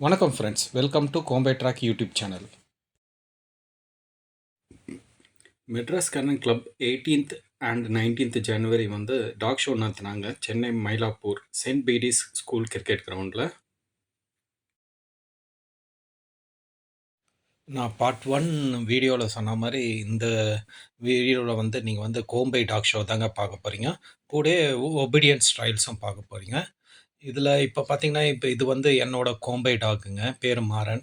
வணக்கம் friends, welcome to Kombai track YouTube channel. Madras canine club 18th and 19th ஜனவரி வந்து dog show நடத்தினாங்க Chennai Mylapore saint Bede's school cricket கிரவுண்டில். நான் பார்ட் 1 வீடியோவில் சொன்ன மாதிரி இந்த வீடியோவில் வந்து நீங்கள் வந்து கோம்பை டாக் ஷோ தாங்க பார்க்க போகிறீங்க. கூட ஒபீடியன்ஸ் ட்ரையல்ஸும் பார்க்க போகிறீங்க. இதில் இப்போ பார்த்தீங்கன்னா, இப்போ இது வந்து என்னோட கோம்பை டாக்குங்க, பேர் மாறன்.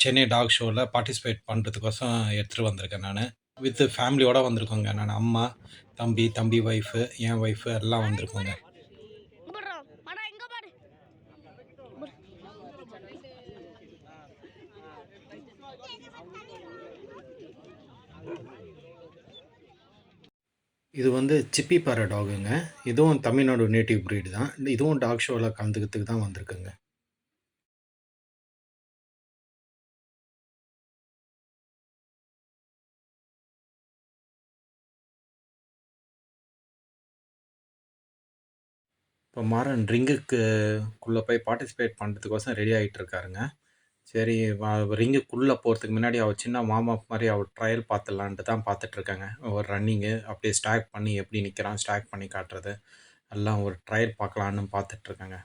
சென்னை டாக் ஷோவில் பார்ட்டிசிபேட் பண்ணுறதுக்கோசம் எடுத்துகிட்டு வந்திருக்கேன். நான் வித் ஃபேமிலியோடு வந்திருக்கோங்க. நான் அம்மா, தம்பி ஒய்ஃபு, என் ஒய்ஃபு எல்லாம் வந்திருக்கோங்க. இது வந்து சிப்பிப்பாறை டாகுங்க. இதுவும் தமிழ்நாடு நேட்டிவ் ப்ரீடு தான். இதுவும் டாக் ஷோவில் கலந்துக்கிறதுக்கு தான் வந்திருக்குங்க. இப்போ மாறன் ரிங்குக்குள்ளே போய் பார்ட்டிசிபேட் பண்ணுறதுக்கோசம் ரெடி ஆகிட்டு இருக்காருங்க. சரி, ரிங்குக்குள்ளே போகிறதுக்கு முன்னாடி அவர் சின்ன வார்ம் அப் மாதிரி அவர் ட்ரையல் பார்த்துடலான்ட்டு தான் பார்த்துட்ருக்காங்க. ஒரு ரன்னிங்கு அப்படியே ஸ்டாக் பண்ணி எப்படி நிற்கிறான், ஸ்டாக் பண்ணி காட்டுறது எல்லாம் ஒரு ட்ரையல் பார்க்கலான்னு பார்த்துட்ருக்காங்க.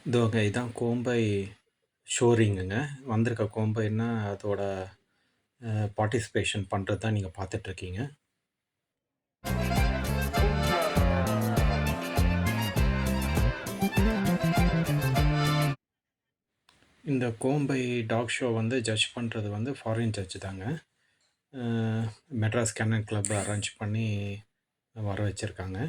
இதோங்க இதான் கோம்பை ஷோரிங்குங்க. வந்திருக்க கோம்பைன்னா அதோட பார்ட்டிசிபேஷன் பண்ணுறது தான் நீங்கள் பார்த்துட்ருக்கீங்க. இந்த கோம்பை டாக் ஷோ வந்து ஜட்ஜ் பண்ணுறது வந்து ஃபாரின் ஜட்ஜ் தாங்க. மெட்ராஸ் கன்னன் கிளப் அரேஞ்ச் பண்ணி வர வச்சுருக்காங்க.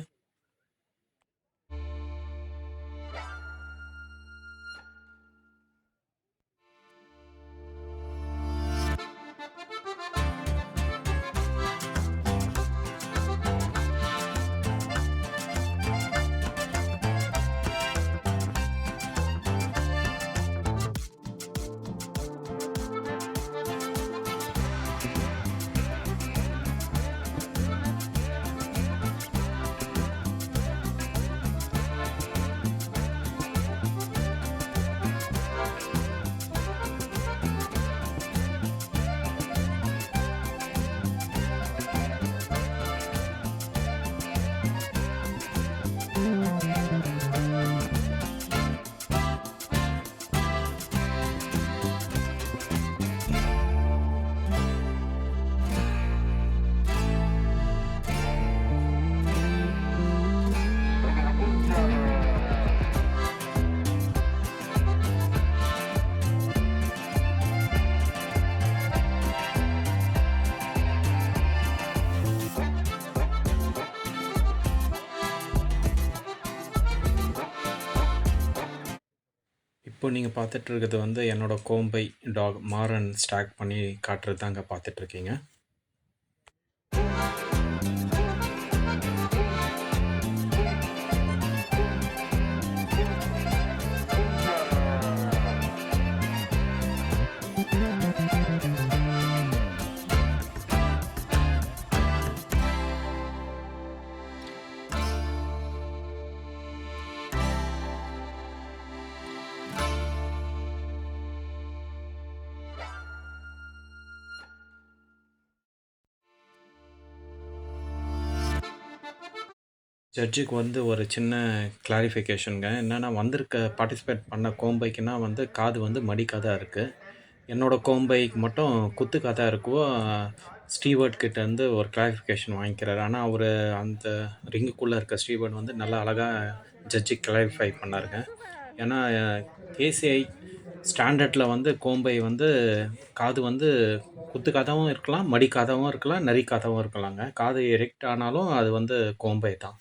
இப்போ நீங்கள் பார்த்துட்ருக்கிறது வந்து என்னோடய கோம்பை டாக் மாறன் ஸ்டாக் பண்ணி காட்டுறது தாங்க பார்த்துட்ருக்கீங்க. ஜட்ஜுக்கு வந்து ஒரு சின்ன கிளாரிஃபிகேஷன்ங்க. என்னன்னா வந்திருக்க பார்ட்டிசிபேட் பண்ண கோம்பைக்குன்னா வந்து காது வந்து மடிக்காதா இருக்கு. என்னோட கோம்பைக்கு மட்டும் குத்து காதா இருக்கவும், ஸ்டீவர்ட் கிட்ட இருந்து ஒரு கிளாரிஃபிகேஷன் வாங்கிக்கிறாரு. ஆனா அவரு அந்த ரிங்குக்குள்ள இருக்க ஸ்டீவர்ட் வந்து நல்லா அழகா ஜட்ஜுக்கு கிளாரிஃபை பண்ணாருங்க. ஏன்னா கேசிஐ ஸ்டாண்டர்ட்ல வந்து கோம்பை வந்து காது வந்து குத்து காதாவும் இருக்கலாம், மடி காதாவும் இருக்கலாம், நரி காதாவும் இருக்கலாங்க. காது எரெக்ட் ஆனாலும் அது வந்து கோம்பை தான்.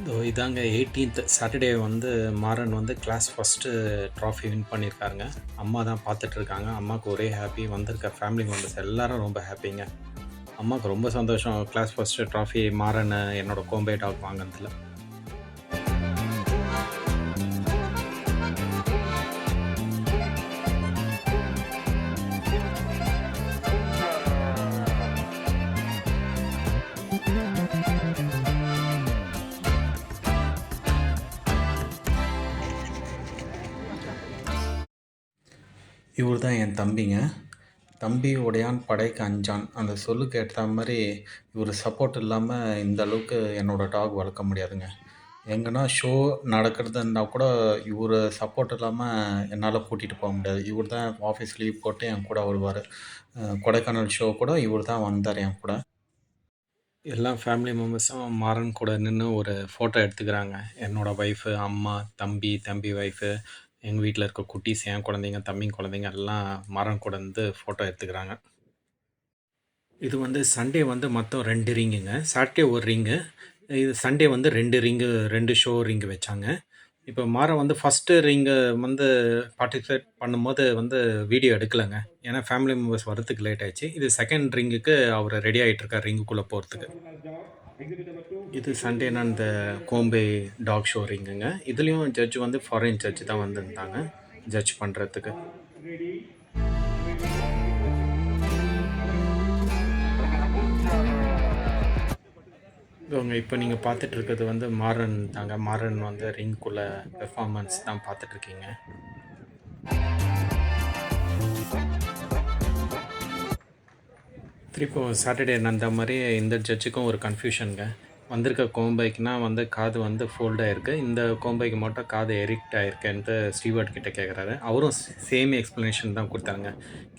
இதோ இதாங்க 18th சாட்டர்டே வந்து மாறன் வந்து கிளாஸ் ஃபஸ்ட்டு ட்ராஃபி வின் பண்ணியிருக்காருங்க. அம்மா தான் பார்த்துட்ருக்காங்க. அம்மாவுக்கு ஒரே ஹாப்பி. வந்திருக்க ஃபேமிலி மெம்பர்ஸ் எல்லாரும் ரொம்ப ஹாப்பிங்க. அம்மாவுக்கு ரொம்ப சந்தோஷம் கிளாஸ் ஃபஸ்ட்டு ட்ராஃபி மாறன் என்னோட கோம்பை டாக் வாங்கினதில். இவர் தான் என் தம்பிங்க. தம்பி உடையான் படைக்கு அஞ்சான். அந்த சொல்லுக்கு ஏற்ற மாதிரி இவர் சப்போர்ட் இல்லாமல் இந்த அளவுக்கு என்னோடய டாக் வளர்க்க முடியாதுங்க. எங்கன்னா ஷோ நடக்கிறதுன்னா கூட இவர் சப்போர்ட் இல்லாமல் என்னால் கூட்டிகிட்டு போக முடியாது. இவர் தான் ஆஃபீஸ் லீவ் போட்டு என் கூட வருவார். கொடைக்கானல் ஷோ கூட இவர் தான் வந்தார் என் கூட. எல்லா ஃபேமிலி மெம்பர்ஸும் மாறன் கூட நின்று ஒரு ஃபோட்டோ எடுத்துக்கிறாங்க. என்னோடய ஒய்ஃபு, அம்மா, தம்பி, தம்பி ஒய்ஃபு, எங்கள் வீட்டில் இருக்க குட்டீஸ், என் குழந்தைங்க, தம்பிங்க குழந்தைங்க எல்லாம் மாறன் கூட இருந்து ஃபோட்டோ எடுத்துக்கிறாங்க. இது வந்து சண்டே வந்து மொத்தம் 2 ரிங்குங்க. சாட்டர்டே ஒரு ரிங்கு. இது சண்டே வந்து 2 ரிங்கு 2 ஷோ ரிங்கு வச்சாங்க. இப்போ மாறன் வந்து ஃபஸ்ட்டு ரிங்கு வந்து பார்ட்டிசிபேட் பண்ணும்போது வந்து வீடியோ எடுக்கலங்க. ஏன்னா ஃபேமிலி மெம்பர்ஸ் வரதுக்கு லேட் ஆயிடுச்சு. இது செகண்ட் ரிங்குக்கு அவர் ரெடி ஆகிட்டுருக்கார் ரிங்குக்குள்ளே போகிறதுக்கு. இது சண்டேனா இந்த கோம்பை டாக் ஷோ ரிங்குங்க. இதுலேயும் ஜட்ஜ் வந்து ஃபாரின் ஜட்ஜ் தான் வந்திருந்தாங்க ஜட்ஜ் பண்ணுறதுக்கு. இவங்க இப்போ நீங்கள் பார்த்துட்ருக்கிறது வந்து மாறன் தாங்க. மாறன் வந்து ரிங்குக்குள்ளே பெர்ஃபார்மன்ஸ் தான் பார்த்துட்ருக்கீங்க. திருப்பி சாட்டர்டே நடந்த மாதிரி இந்த ஜட்ஜுக்கும் ஒரு கன்ஃபியூஷனுங்க. வந்திருக்க கோம்பைக்குனா வந்து காது வந்து ஃபோல்ட் ஆயிருக்கு. இந்த கோம்பைக்கு மட்டும் காது எரிக்ட் ஆயிருக்குன்ட்டு ஸ்டீவர்ட் கிட்ட கேட்குறாரு. அவரும் சேம் எக்ஸ்ப்ளனேஷன் தான் குடுத்தாங்க.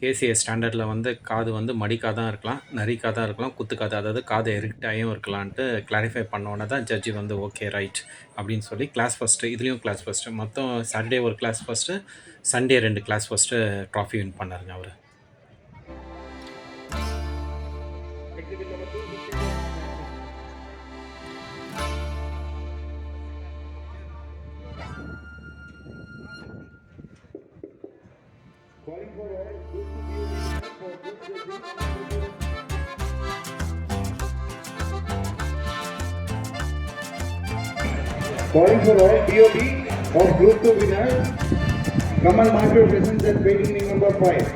கேசிஎஸ் ஸ்டாண்டர்ட்ல வந்து காது வந்து மடிக்காதா இருக்கலாம், நரிக்காதா இருக்கலாம், குத்துக்காது அதாவது காது எரிக்ட் ஆயும் இருக்கலான்ட்டு கிளாரிஃபை பண்ணோனே தான் ஜட்ஜ் வந்து ஓகே ரைட் அப்படின்னு சொல்லி கிளாஸ் ஃபர்ஸ்ட்டு இதுலயும் கிளாஸ் ஃபர்ஸ்ட்டு மொத்தம் சாட்டர்டே ஒரு class first, Sunday 2 class first trophy win பண்ணாருங்க அவரு. Calling for all DOB of Group 2 winners, Kamal mark your presence at waiting ring number 5.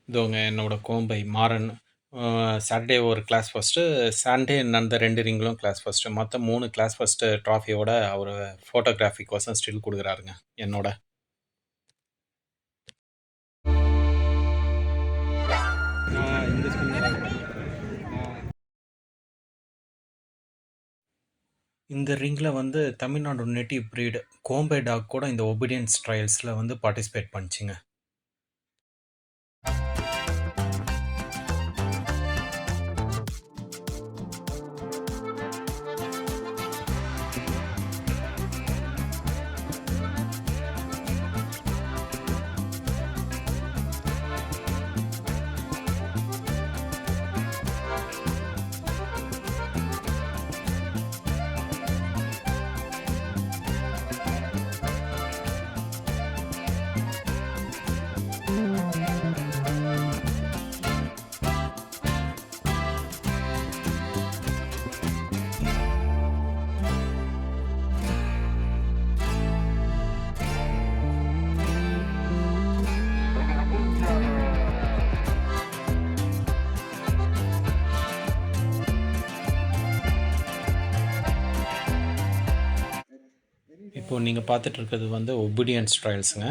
இதோங்க என்னோட கோம்பை மாறன். சாட்டர்டே ஒரு கிளாஸ் ஃபர்ஸ்ட்டு, சண்டே அந்த 2 ரிங்கிலும் class first. மொத்தம் 3 class first ட்ராஃபியோட அவரு ஃபோட்டோகிராஃபிக்கோசம் still குடுக்குறாருங்க என்னோட. இந்த ரிங்ல வந்து தமிழ்நாடு நேட்டிவ் ப்ரீட் கோம்பை டாக் கூட இந்த ஒபீடியன்ஸ் ட்ரையல்ஸ்ல வந்து பார்ட்டிசிபேட் பண்ணுச்சுங்க. இப்போ நீங்க பார்த்துட்டு இருக்கிறது வந்து ஒபீடியன்ஸ் ட்ரையல்ஸுங்க.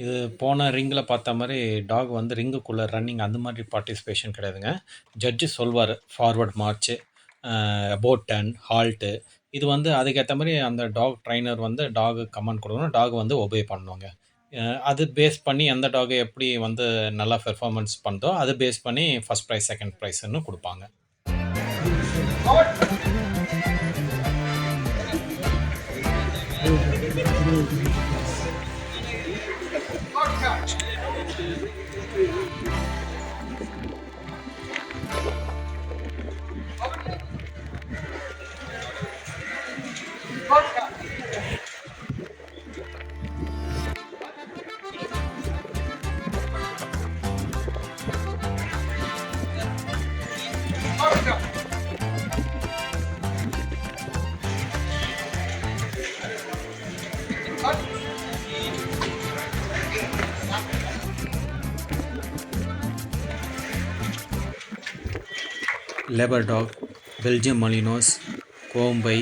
இது போன ரிங்கில பார்த்த மாரி டாக் வந்து ரிங்குக்குள்ள ரன்னிங் அந்த மாதிரி பார்ட்டிசிபேஷன் கிடையாதுங்க. ஜட்ஜ் சொல்வாரு. Forward march, about turn, halt. இது வந்து அதுக்கேத்த மாரி அந்த டாக் ட்ரெய்னர் வந்து டாகுக்கு கமாண்ட் குடுக்கணும். டாக் வந்து ஒபே பண்ணணுங்க. அது பேஸ் பண்ணி எந்த டாக் எப்படி வந்து நல்லா பெர்ஃபார்மன்ஸ் பண்ணுதோ, அது பேஸ் பண்ணி ஃபர்ஸ்ட் பிரைஸ், செகண்ட் பிரைஸ்ன்னு குடுப்பாங்க. Labrador dog, Belgium Malinois, Kombai,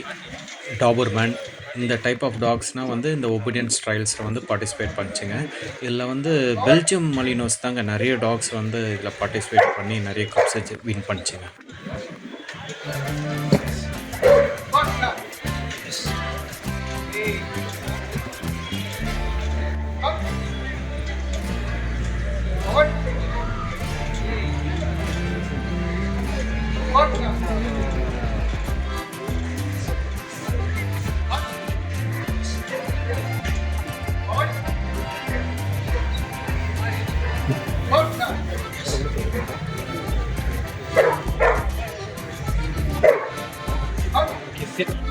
Doberman இந்த டைப் ஆஃப் டாக்ஸ்னால் வந்து இந்த ஒபீடியன்ஸ் ட்ரையல்ஸில் வந்து பார்ட்டிசிபேட் பண்ணிச்சுங்க. இதில் வந்து பெல்ஜியம் மலினோஸ் தாங்க நிறைய டாக்ஸ் வந்து இதில் பார்ட்டிசிபேட் பண்ணி நிறைய கப்ஸை வின் பண்ணிச்சுங்க. ஓகே.